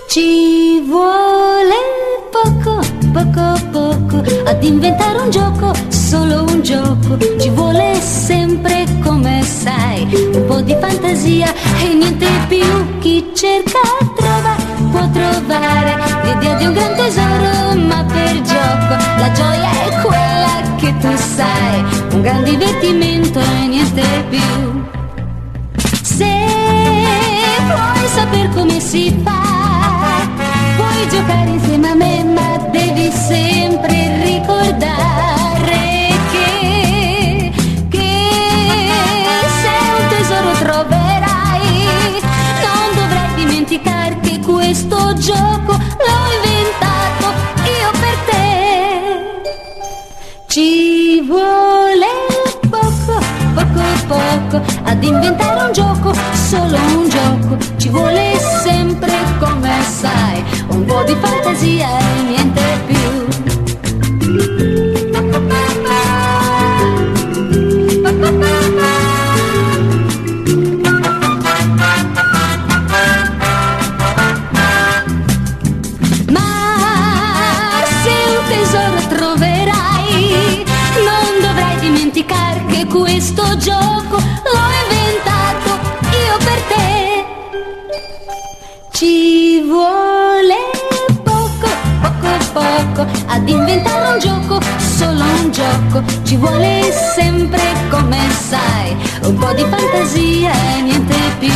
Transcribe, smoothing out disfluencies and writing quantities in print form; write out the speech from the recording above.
Ci vuole poco, poco, poco ad inventare un gioco, solo un gioco. Ci vuole sempre, come sai, un po' di fantasia e niente più. Chi cerca trova, può trovare l'idea di un gran tesoro, ma per gioco la gioia è quella che tu sai, un gran divertimento e niente più. Se vuoi saper come si fa, puoi giocare insieme a me, ma devi sempre ricordare che se un tesoro troverai, non dovrai dimenticare che questo gioco l'ho inventato io per te. Ci vuole poco, poco, poco ad inventare un gioco, solo un gioco. Ci vuole sempre, come sai, un po' di fantasia e niente più. Ma se un tesoro troverai, non dovrai dimenticare che questo gioco l'ho inventato io per te. Ci vuole poco, poco, poco ad inventare un gioco, solo un gioco. Ci vuole sempre, come sai, un po' di fantasia e niente più.